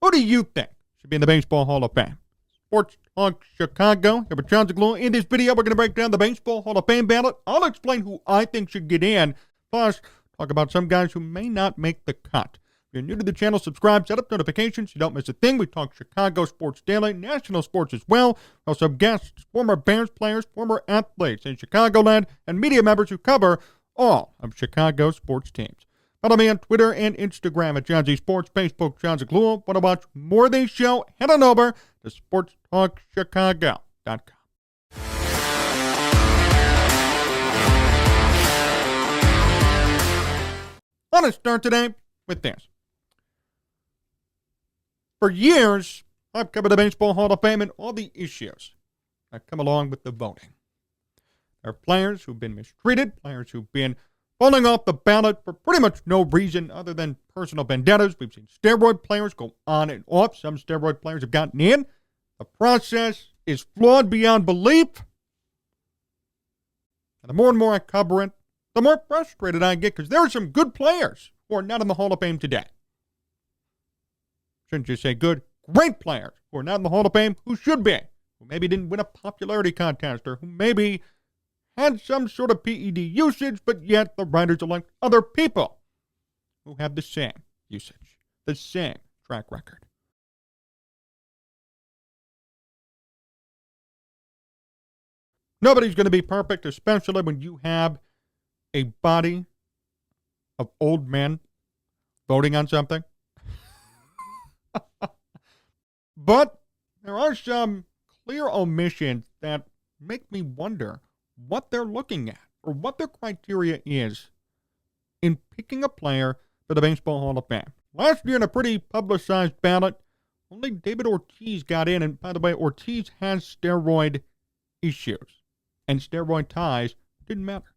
Who do you think should be in the Baseball Hall of Fame? Sports Talk Chicago. Here with Jon Zaghloul. In this video, we're going to break down the Baseball Hall of Fame ballot. I'll explain who I think should get in. Plus, talk about some guys who may not make the cut. If you're new to the channel, subscribe, set up notifications so you don't miss a thing. We talk Chicago sports daily, national sports as well. We also have guests, former Bears players, former athletes in Chicagoland, and media members who cover all of Chicago sports teams. Follow me on Twitter and Instagram at Jon Z Sports, Facebook, Jon Zaghloul. Want to watch more of this show? Head on over to sportstalkchicago.com. I want to start today with this. For years, I've covered the Baseball Hall of Fame and all the issues that come along with the voting. There are players who've been mistreated, players who've been falling off the ballot for pretty much no reason other than personal vendettas. We've seen steroid players go on and off. Some steroid players have gotten in. The process is flawed beyond belief. And the more and more I cover it, the more frustrated I get because there are some good players who are not in the Hall of Fame today. Shouldn't just say good, great players who are not in the Hall of Fame who should be, who maybe didn't win a popularity contest or who maybe had some sort of PED usage, but yet the writers elect other people who have the same usage, the same track record. Nobody's going to be perfect, especially when you have a body of old men voting on something. But there are some clear omissions that make me wonder what they're looking at or what their criteria is in picking a player for the Baseball Hall of Fame. Last year in a pretty publicized ballot, only David Ortiz got in. And by the way, Ortiz has steroid issues and steroid ties. Didn't matter.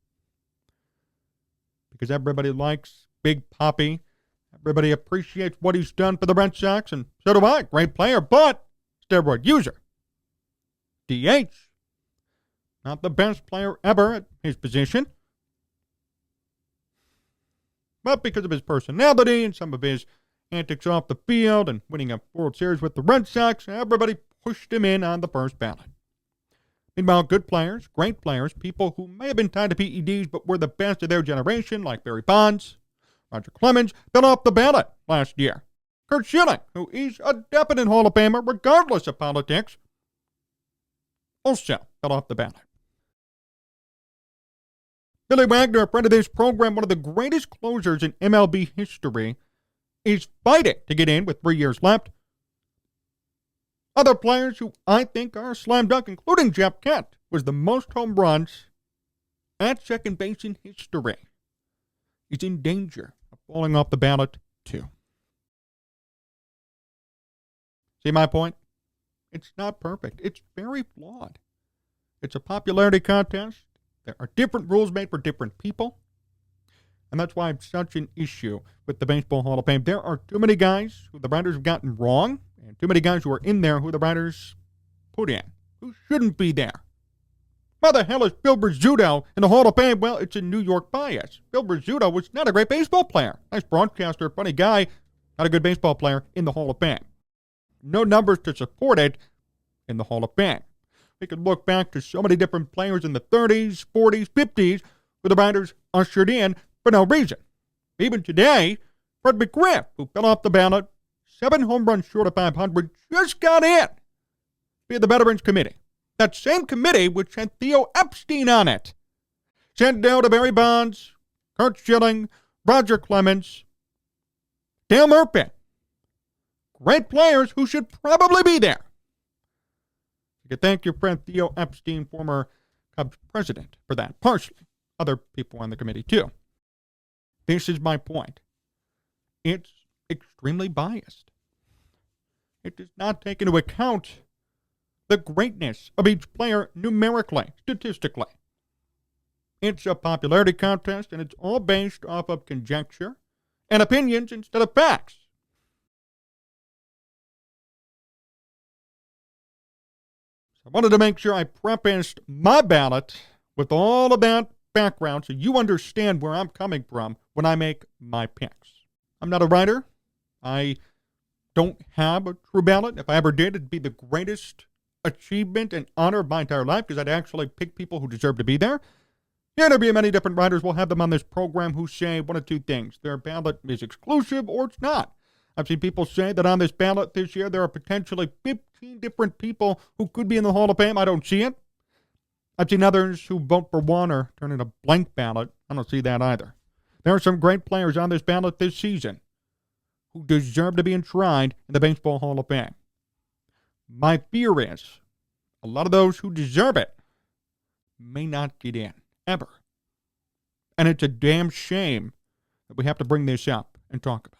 Because everybody likes Big Papi. Everybody appreciates what he's done for the Red Sox, and so do I. Great player, but steroid user. DH. Not the best player ever at his position. But because of his personality and some of his antics off the field and winning a World Series with the Red Sox, everybody pushed him in on the first ballot. Meanwhile, good players, great players, people who may have been tied to PEDs but were the best of their generation, like Barry Bonds, Roger Clemens, fell off the ballot last year. Curt Schilling, who is a definite Hall of Famer regardless of politics, also fell off the ballot. Billy Wagner, a friend of this program, one of the greatest closers in MLB history, is fighting to get in with 3 years left. Other players who I think are a slam dunk, including Jeff Kent, was the most home runs at second base in history. He's in danger of falling off the ballot, too. See my point? It's not perfect. It's very flawed. It's a popularity contest. There are different rules made for different people. And that's why it's such an issue with the Baseball Hall of Fame. There are too many guys who the writers have gotten wrong, and too many guys who are in there who the writers put in, who shouldn't be there. Why the hell is Bill Rizzuto in the Hall of Fame? Well, it's a New York bias. Bill Rizzuto was not a great baseball player. Nice broadcaster, funny guy, not a good baseball player in the Hall of Fame. No numbers to support it in the Hall of Fame. We could look back to so many different players in the 30s, 40s, 50s who the writers ushered in for no reason. Even today, Fred McGriff, who fell off the ballot, 7 home runs short of 500, just got in via the Veterans Committee. That same committee which had Theo Epstein on it. Sent down to Barry Bonds, Curt Schilling, Roger Clemens, Dale Murphy. Great players who should probably be there. You could thank your friend Theo Epstein, former Cubs president, for that, partially. Other people on the committee, too. This is my point. It's extremely biased. It does not take into account the greatness of each player numerically, statistically. It's a popularity contest, and it's all based off of conjecture and opinions instead of facts. I wanted to make sure I prefaced my ballot with all of that background so you understand where I'm coming from when I make my picks. I'm not a writer. I don't have a true ballot. If I ever did, it'd be the greatest achievement and honor of my entire life because I'd actually pick people who deserve to be there. Yeah, there'll be many different writers. We'll have them on this program who say one of two things. Their ballot is exclusive or it's not. I've seen people say that on this ballot this year, there are potentially 15 different people who could be in the Hall of Fame. I don't see it. I've seen others who vote for one or turn in a blank ballot. I don't see that either. There are some great players on this ballot this season who deserve to be enshrined in the Baseball Hall of Fame. My fear is a lot of those who deserve it may not get in, ever. And it's a damn shame that we have to bring this up and talk about it.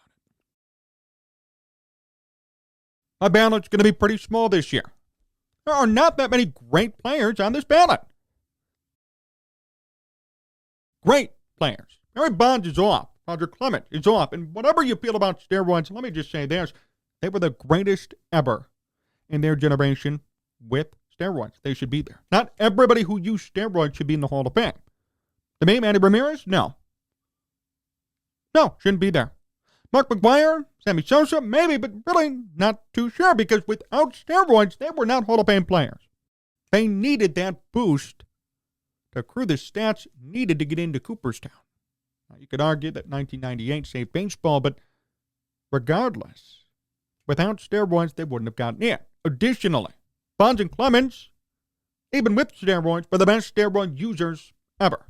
My ballot's going to be pretty small this year. There are not that many great players on this ballot. Great players. Barry Bonds is off. Roger Clemens is off. And whatever you feel about steroids, let me just say this. They were the greatest ever in their generation with steroids. They should be there. Not everybody who used steroids should be in the Hall of Fame. To me, Manny Ramirez? No. No, shouldn't be there. Mark McGwire, Sammy Sosa, maybe, but really not too sure because without steroids, they were not Hall of Fame players. They needed that boost to accrue the stats needed to get into Cooperstown. Now, you could argue that 1998 saved baseball, but regardless, without steroids, they wouldn't have gotten in. Additionally, Bonds and Clemens, even with steroids, were the best steroid users ever.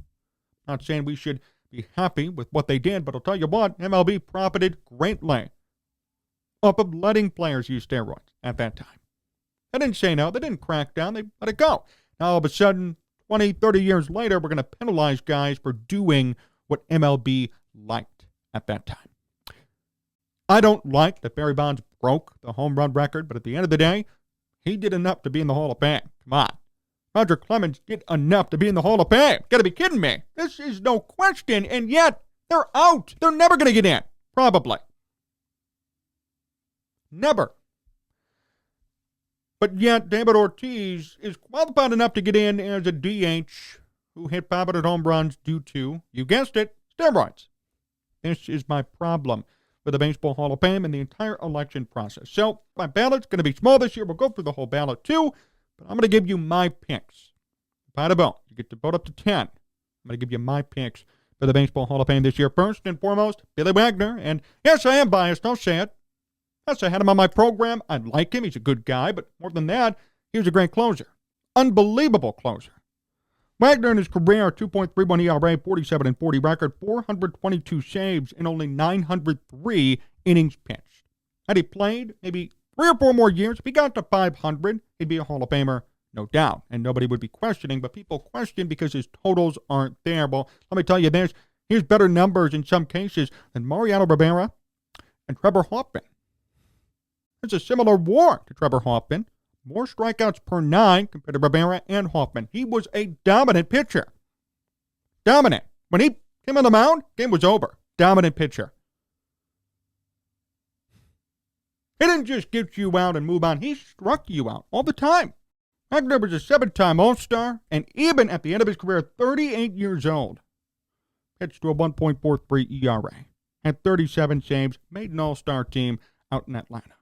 Not saying we should be happy with what they did, but I'll tell you what, MLB profited greatly off of letting players use steroids at that time. They didn't say no. They didn't crack down. They let it go. Now, all of a sudden, 20, 30 years later, we're going to penalize guys for doing what MLB liked at that time. I don't like that Barry Bonds broke the home run record, but at the end of the day, he did enough to be in the Hall of Fame. Come on. Roger Clemens did enough to be in the Hall of Fame. Got to be kidding me. This is no question, and yet they're out. They're never going to get in. Probably. Never. But yet, David Ortiz is qualified enough to get in as a DH who hit 500 home runs due to, you guessed it, steroids. This is my problem with the Baseball Hall of Fame and the entire election process. So, my ballot's going to be small this year. We'll go through the whole ballot, too. But I'm going to give you my picks. If I had a vote, you get to vote up to 10. I'm going to give you my picks for the Baseball Hall of Fame this year. First and foremost, Billy Wagner. And yes, I am biased. I'll say it. Yes, I had him on my program. I like him. He's a good guy. But more than that, he was a great closer. Unbelievable closer. Wagner in his career, 2.31 ERA, 47-40 record, 422 saves in only 903 innings pitched. Had he played maybe 3 or 4 more years, if he got to 500, he'd be a Hall of Famer, no doubt. And nobody would be questioning, but people question because his totals aren't there. Well, let me tell you this. Here's better numbers in some cases than Mariano Rivera and Trevor Hoffman. It's a similar war to Trevor Hoffman. More strikeouts per 9 compared to Rivera and Hoffman. He was a dominant pitcher. Dominant. When he came on the mound, game was over. Dominant pitcher. He didn't just get you out and move on. He struck you out all the time. Wagner was a 7-time All-Star, and even at the end of his career, 38 years old, pitched to a 1.43 ERA, had 37 saves, made an All-Star team out in Atlanta.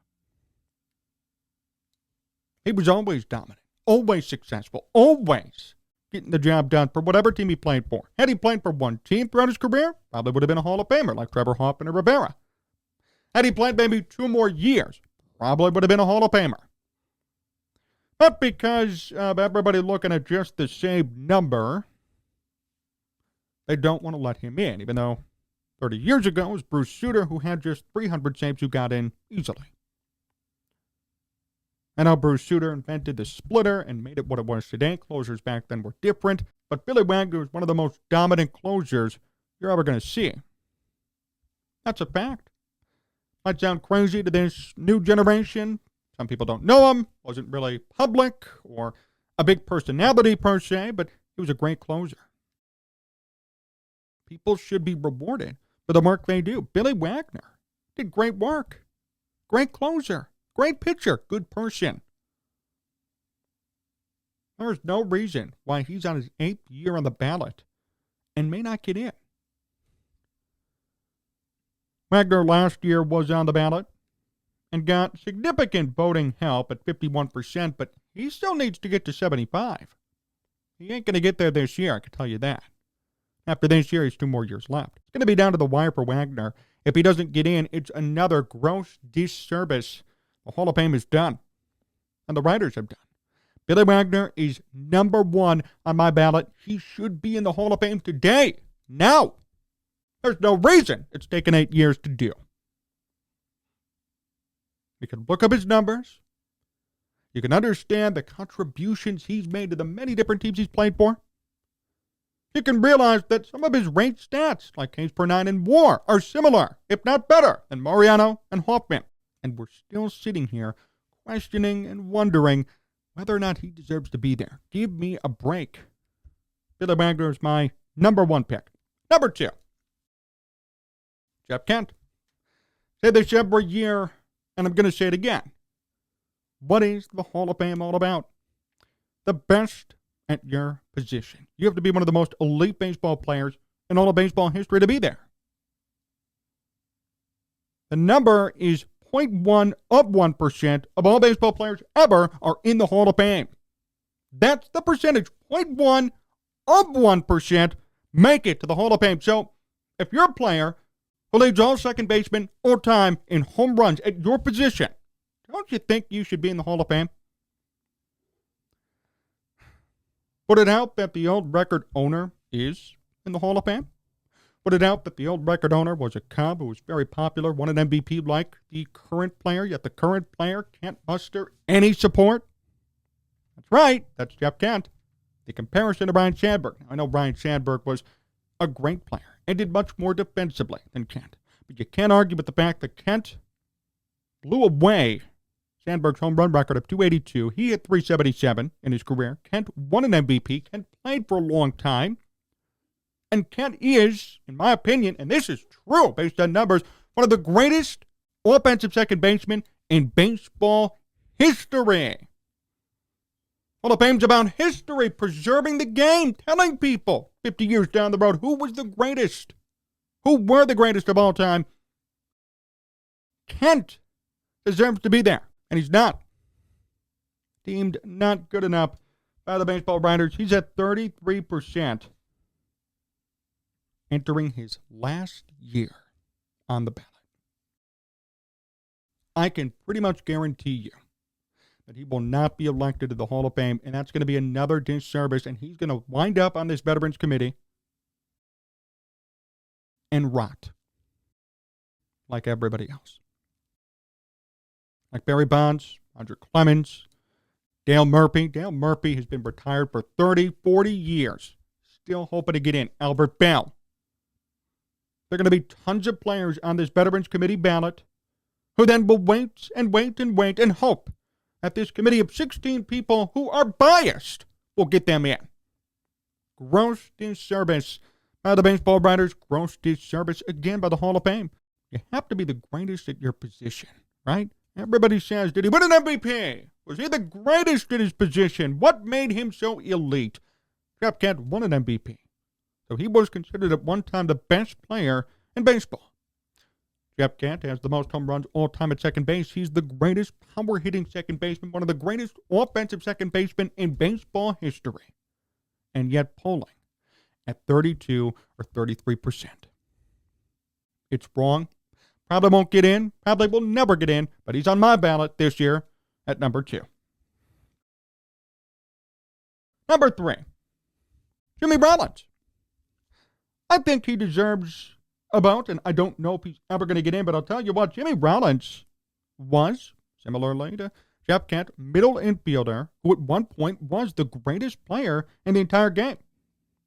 He was always dominant, always successful, always getting the job done for whatever team he played for. Had he played for one team throughout his career, probably would have been a Hall of Famer like Trevor Hoffman or Rivera. Had he played maybe 2 more years, probably would have been a Hall of Famer. But because of everybody looking at just the same number, they don't want to let him in, even though 30 years ago it was Bruce Sutter who had just 300 saves who got in easily. I know Bruce Sutter invented the splitter and made it what it was today. Closers back then were different, but Billy Wagner was one of the most dominant closers you're ever going to see. That's a fact. Might sound crazy to this new generation. Some people don't know him, wasn't really public or a big personality per se, but he was a great closer. People should be rewarded for the work they do. Billy Wagner did great work. Great closer. Great pitcher. Good person. There's no reason why he's on his 8th year on the ballot and may not get in. Wagner last year was on the ballot and got significant voting help at 51%, but he still needs to get to 75. He ain't going to get there this year, I can tell you that. After this year, he's 2 more years left. It's going to be down to the wire for Wagner. If he doesn't get in, it's another gross disservice. The Hall of Fame is done. And the writers have done. Billy Wagner is number 1 on my ballot. He should be in the Hall of Fame today. Now. There's no reason it's taken 8 years to do. You can look up his numbers. You can understand the contributions he's made to the many different teams he's played for. You can realize that some of his ranked stats, like Ks per 9 in WAR, are similar, if not better, than Mariano and Hoffman. And we're still sitting here questioning and wondering whether or not he deserves to be there. Give me a break. Billy Wagner is my number 1 pick. Number 2, Jeff Kent. Say this every year, and I'm going to say it again. What is the Hall of Fame all about? The best at your position. You have to be one of the most elite baseball players in all of baseball history to be there. The number is 0.1% of all baseball players ever are in the Hall of Fame. That's the percentage. 0.1% make it to the Hall of Fame. So if you're a player who leads all second basemen all time in home runs at your position, don't you think you should be in the Hall of Fame? Would it help that the old record owner is in the Hall of Fame? Would it help that the old record owner was a Cub who was very popular, won an MVP like the current player, yet the current player can't muster any support? That's right. That's Jeff Kent. The comparison to Brian Sandberg. I know Brian Sandberg was a great player and did much more defensively than Kent. But you can't argue with the fact that Kent blew away Sandberg's home run record of 282. He hit 377 in his career. Kent won an MVP. Kent played for a long time. And Kent is, in my opinion, and this is true based on numbers, one of the greatest offensive second basemen in baseball history. Hall of Fame's about history, preserving the game, telling people 50 years down the road who was the greatest, who were the greatest of all time. Kent deserves to be there. And he's not. Deemed not good enough by the baseball writers. He's at 33%. Entering his last year on the ballot. I can pretty much guarantee you that he will not be elected to the Hall of Fame, and that's going to be another disservice, and he's going to wind up on this Veterans Committee and rot like everybody else. Like Barry Bonds, Roger Clemens, Dale Murphy. Dale Murphy has been retired for 30, 40 years. Still hoping to get in. Albert Bell. There are going to be tons of players on this Veterans Committee ballot who then will wait and wait and wait and hope that this committee of 16 people who are biased will get them in. Gross disservice by the baseball writers. Gross disservice again by the Hall of Fame. You have to be the greatest at your position, right? Everybody says, did he win an MVP? Was he the greatest at his position? What made him so elite? Jeff Kent won an MVP. So he was considered at one time the best player in baseball. Jeff Kent has the most home runs all time at second base. He's the greatest power-hitting second baseman, one of the greatest offensive second basemen in baseball history. And yet polling at 32 or 33%. It's wrong. Probably won't get in. Probably will never get in. But he's on my ballot this year at number 2. Number 3. Jimmy Rollins. I think he deserves a vote, and I don't know if he's ever going to get in, but I'll tell you what, Jimmy Rollins was, similarly to Jeff Kent, middle infielder who at one point was the greatest player in the entire game.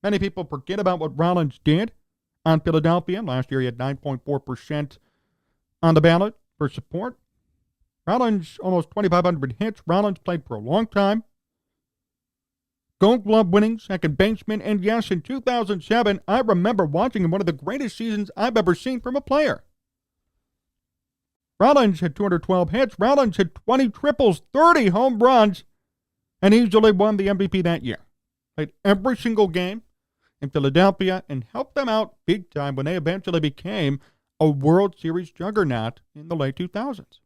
Many people forget about what Rollins did on Philadelphia. Last year he had 9.4% on the ballot for support. Rollins, almost 2,500 hits. Rollins played for a long time. Gold Glove winning second baseman. And yes, in 2007, I remember watching him one of the greatest seasons I've ever seen from a player. Rollins had 212 hits. Rollins had 20 triples, 30 home runs, and easily won the MVP that year. Played every single game in Philadelphia and helped them out big time when they eventually became a World Series juggernaut in the late 2000s.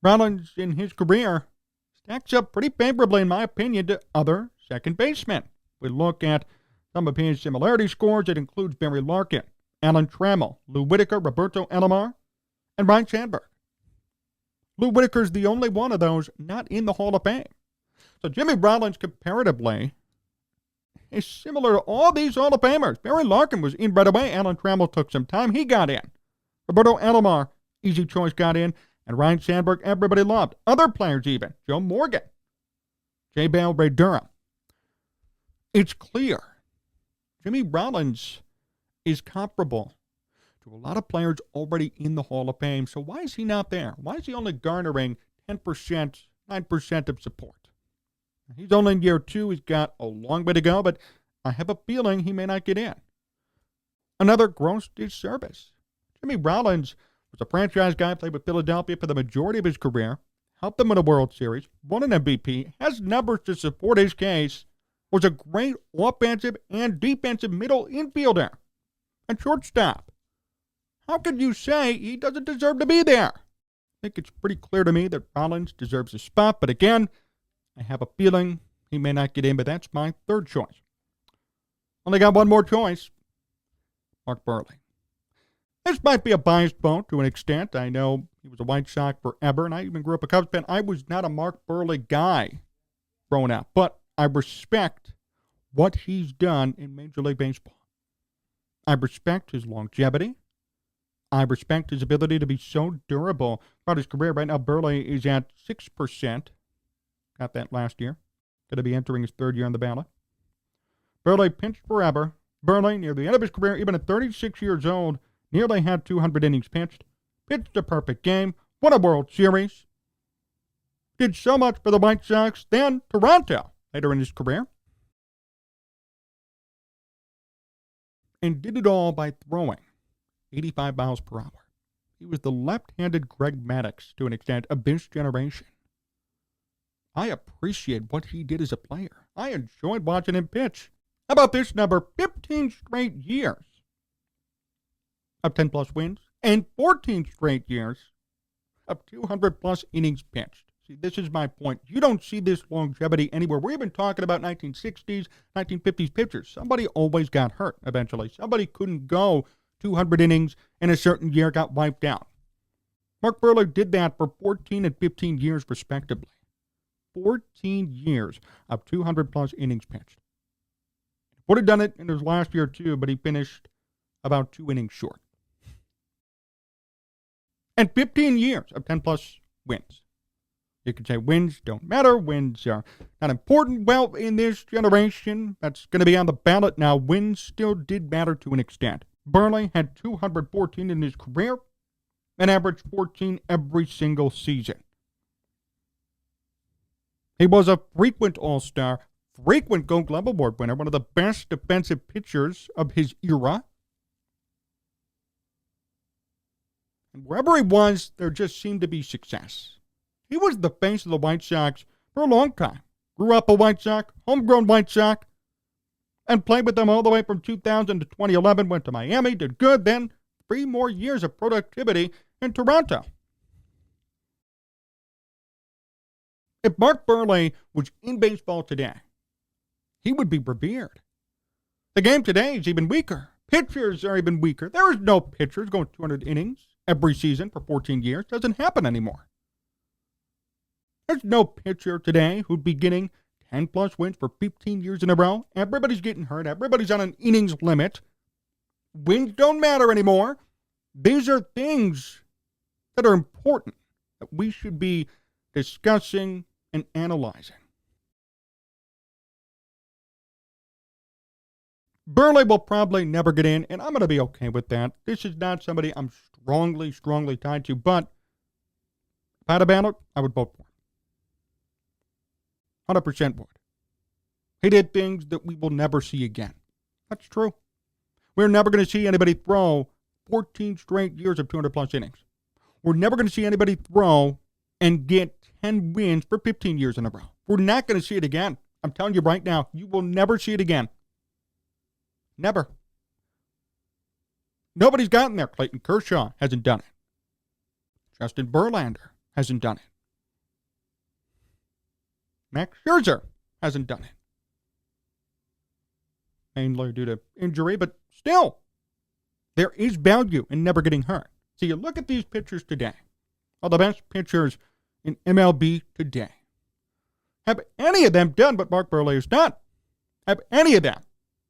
Rollins, in his career, stacks up pretty favorably, in my opinion, to other second basemen. We look at some of his similarity scores. It includes Barry Larkin, Alan Trammell, Lou Whitaker, Roberto Alomar, and Ryne Sandberg. Lou Whitaker's the only one of those not in the Hall of Fame. So Jimmy Rollins, comparatively, is similar to all these Hall of Famers. Barry Larkin was in right away. Alan Trammell took some time. He got in. Roberto Alomar, easy choice, got in. And Ryne Sandberg, everybody loved. Other players even. Joe Morgan, J. Bale, Ray Durham. It's clear Jimmy Rollins is comparable to a lot of players already in the Hall of Fame. So why is he not there? Why is he only garnering 10%, 9% of support? He's only in year 2. He's got a long way to go, but I have a feeling he may not get in. Another gross disservice. Jimmy Rollins was a franchise guy, played with Philadelphia for the majority of his career, helped them win a World Series, won an MVP, has numbers to support his case, was a great offensive and defensive middle infielder and shortstop. How could you say he doesn't deserve to be there? I think it's pretty clear to me that Rollins deserves a spot, but again, I have a feeling he may not get in, but that's my third choice. Only got one more choice. Mark Buehrle. This might be a biased vote to an extent. I know he was a White Sox forever, and I even grew up a Cubs fan. I was not a Mark Buehrle guy growing up, but I respect what he's done in Major League Baseball. I respect his longevity. I respect his ability to be so durable throughout his career. Right now, Buehrle is at 6%. Got that last year. Going to be entering his third year on the ballot. Buehrle pitched forever. Buehrle, near the end of his career, even at 36 years old, nearly had 200 innings pitched, pitched a perfect game, won a World Series, did so much for the White Sox, then Toronto later in his career, and did it all by throwing 85 miles per hour. He was the left-handed Greg Maddux, to an extent, of this generation. I appreciate what he did as a player. I enjoyed watching him pitch. How about this number? 15 straight years of 10-plus wins, and 14 straight years of 200-plus innings pitched. See, this is my point. You don't see this longevity anywhere. We're even talking about 1960s, 1950s pitchers. Somebody always got hurt eventually. Somebody couldn't go 200 innings in a certain year, got wiped out. Mark Buehrle did that for 14 and 15 years, respectively. 14 years of 200-plus innings pitched. Would have done it in his last year, too, but he finished about 2 innings short. And 15 years of 10-plus wins. You could say wins don't matter, wins are not important. Well, in this generation, that's going to be on the ballot now. Wins still did matter to an extent. Buehrle had 214 in his career and averaged 14 every single season. He was a frequent All-Star, frequent Gold Glove Award winner, one of the best defensive pitchers of his era. And wherever he was, there just seemed to be success. He was the face of the White Sox for a long time. Grew up a White Sox, homegrown White Sox, and played with them all the way from 2000 to 2011. Went to Miami, did good, then 3 more years of productivity in Toronto. If Mark Buehrle was in baseball today, he would be revered. The game today is even weaker. Pitchers are even weaker. There is no pitchers going 200 innings every season for 14 years. Doesn't happen anymore. There's no pitcher today who'd be getting 10-plus wins for 15 years in a row. Everybody's getting hurt. Everybody's on an innings limit. Wins don't matter anymore. These are things that are important that we should be discussing and analyzing. Buehrle will probably never get in, and I'm going to be okay with that. This is not somebody I'm strongly tied to, but if I had a ballot, I would vote for him. 100% would. He did things that we will never see again. That's true. We're never going to see anybody throw 14 straight years of 200-plus innings. We're never going to see anybody throw and get 10 wins for 15 years in a row. We're not going to see it again. I'm telling you right now, you will never see it again. Never. Nobody's gotten there. Clayton Kershaw hasn't done it. Justin Verlander hasn't done it. Max Scherzer hasn't done it. Mainly due to injury, but still, there is value in never getting hurt. So you look at these pitchers today, all the best pitchers in MLB today. Have any of them done what Mark Buehrle has done? Have any of them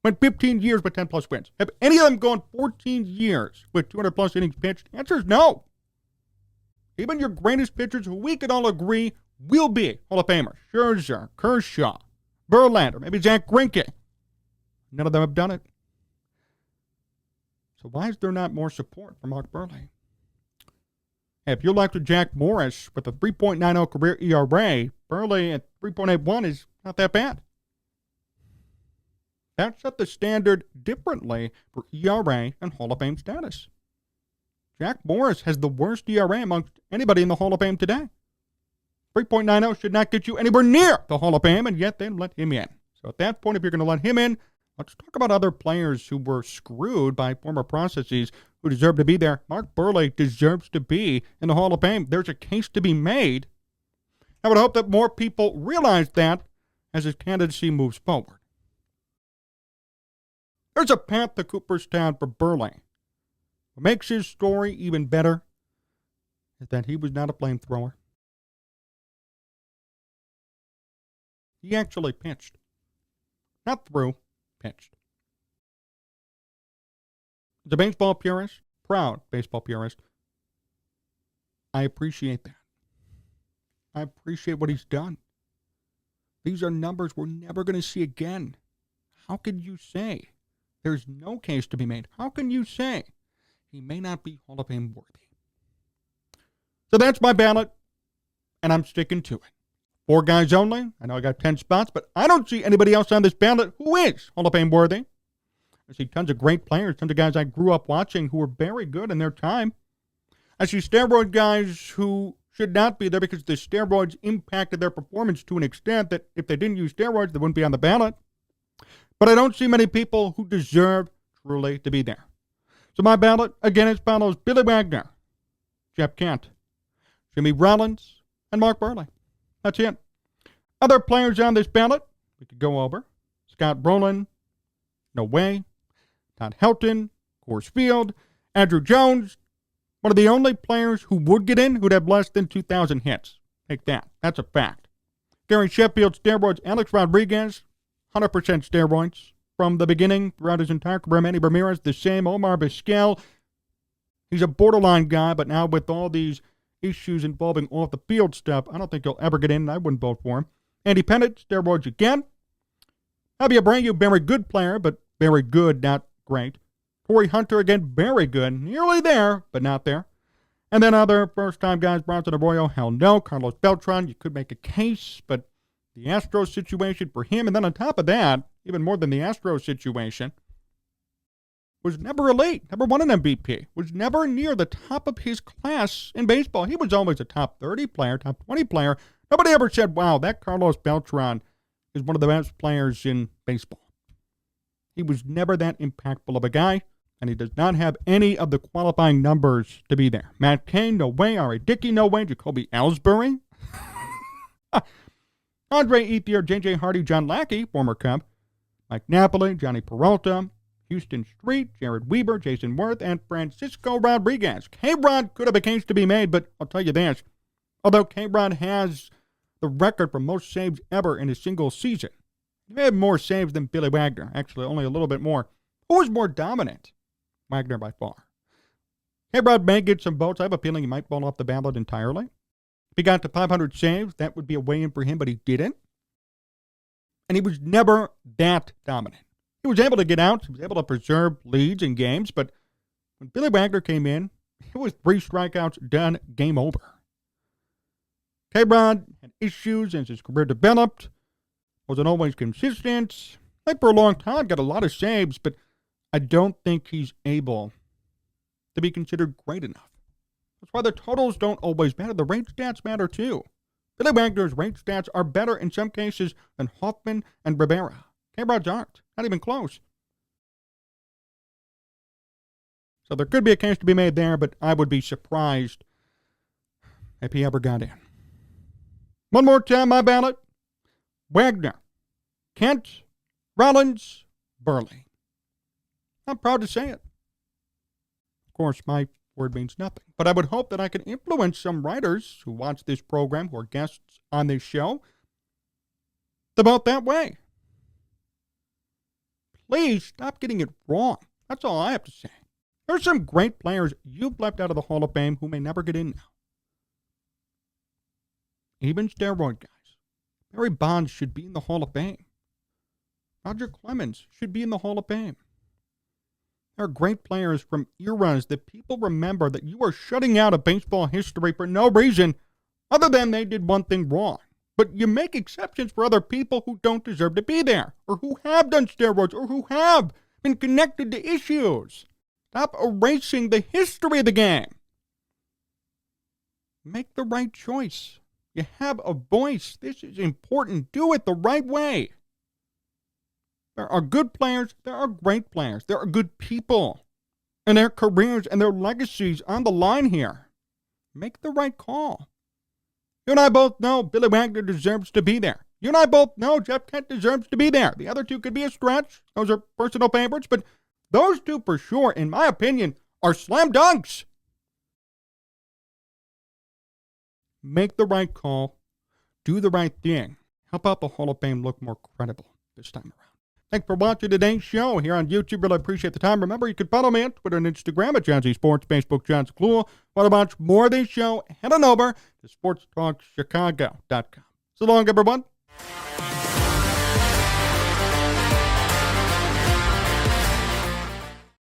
went 15 years with 10-plus wins? Have any of them gone 14 years with 200-plus innings pitched? The answer is no. Even your greatest pitchers, who we can all agree will be Hall of Famers, Scherzer, Kershaw, Verlander, maybe Zach Greinke, none of them have done it. So why is there not more support for Mark Buehrle? If you're like Jack Morris with a 3.90 career ERA, Buehrle at 3.81 is not that bad. That set the standard differently for ERA and Hall of Fame status. Jack Morris has the worst ERA amongst anybody in the Hall of Fame today. 3.90 should not get you anywhere near the Hall of Fame, and yet they let him in. So at that point, if you're going to let him in, let's talk about other players who were screwed by former processes who deserve to be there. Mark Buehrle deserves to be in the Hall of Fame. There's a case to be made. I would hope that more people realize that as his candidacy moves forward. There's a path to Cooperstown for Buehrle. What makes his story even better is that he was not a flamethrower. He actually pitched. Not threw, pitched. As a baseball purist, proud baseball purist, I appreciate that. I appreciate what he's done. These are numbers we're never going to see again. How can you say there's no case to be made? How can you say he may not be Hall of Fame worthy? So that's my ballot, and I'm sticking to it. 4 guys only. I know I got 10 spots, but I don't see anybody else on this ballot who is Hall of Fame worthy. I see tons of great players, tons of guys I grew up watching who were very good in their time. I see steroid guys who should not be there because the steroids impacted their performance to an extent that if they didn't use steroids, they wouldn't be on the ballot. But I don't see many people who deserve truly to be there. So my ballot, again, as follows: Billy Wagner, Jeff Kent, Jimmy Rollins, and Mark Buehrle. That's it. Other players on this ballot we could go over: Scott Brolin, no way. Todd Helton, Coors Field, Andrew Jones, one of the only players who would get in who'd have less than 2,000 hits. Take that. That's a fact. Gary Sheffield, steroids. Alex Rodriguez, 100% steroids from the beginning throughout his entire career. Manny Ramirez, the same. Omar Vizquel, he's a borderline guy, but now with all these issues involving off-the-field stuff, I don't think he'll ever get in, and I wouldn't vote for him. Andy Pettitte, steroids again. Javier Abreu, very good player, but very good, not great. Corey Hunter, again, very good. Nearly there, but not there. And then other first-time guys, Bronson Arroyo, hell no. Carlos Beltran, you could make a case, but the Astros situation for him, and then on top of that, even more than the Astros situation, was never elite, never won an MVP, was never near the top of his class in baseball. He was always a top 30 player, top 20 player. Nobody ever said, wow, that Carlos Beltran is one of the best players in baseball. He was never that impactful of a guy, and he does not have any of the qualifying numbers to be there. Matt Cain, no way. R.A. Dickey, no way. Jacoby Ellsbury. Andre Ethier, J.J. Hardy, John Lackey, former Cub. Mike Napoli, Johnny Peralta, Houston Street, Jared Weaver, Jason Worth, and Francisco Rodriguez. K-Rod could have a case to be made, but I'll tell you this. Although K-Rod has the record for most saves ever in a single season, he may have more saves than Billy Wagner. Actually, only a little bit more. Who was more dominant? Wagner by far. K-Rod may get some votes. I have a feeling he might fall off the ballot entirely. If he got to 500 saves, that would be a way in for him, but he didn't. And he was never that dominant. He was able to get out. He was able to preserve leads in games, but when Billy Wagner came in, it was 3 strikeouts, done, game over. K-Rod had issues as his career developed, wasn't always consistent, played for a long time, got a lot of saves, but I don't think he's able to be considered great enough. That's why the totals don't always matter. The rate stats matter too. Billy Wagner's rate stats are better in some cases than Hoffman and Rivera. K-Rod's aren't. Not even close. So there could be a case to be made there, but I would be surprised if he ever got in. One more time, my ballot. Wagner, Kent, Rollins, Burley. I'm proud to say it. Of course, my word means nothing, but I would hope that I can influence some writers who watch this program, who are guests on this show, to vote that way. Please stop getting it wrong. That's all I have to say. There's some great players you've left out of the Hall of Fame who may never get in now. Even steroid guys. Barry Bonds should be in the Hall of Fame. Roger Clemens should be in the Hall of Fame. There are great players from eras that people remember that you are shutting out of baseball history for no reason other than they did one thing wrong. But you make exceptions for other people who don't deserve to be there, or who have done steroids, or who have been connected to issues. Stop erasing the history of the game. Make the right choice. You have a voice. This is important. Do it the right way. There are good players. There are great players. There are good people. And their careers and their legacies on the line here. Make the right call. You and I both know Billy Wagner deserves to be there. You and I both know Jeff Kent deserves to be there. The other two could be a stretch. Those are personal favorites. But those two, for sure, in my opinion, are slam dunks. Make the right call. Do the right thing. Help out the Hall of Fame look more credible this time around. Thanks for watching today's show here on YouTube. Really appreciate the time. Remember, you can follow me on Twitter and Instagram at Jon Z Sports, Facebook, Jon Zaghloul. Want to watch more of this show? Head on over to sportstalkchicago.com. So long, everyone.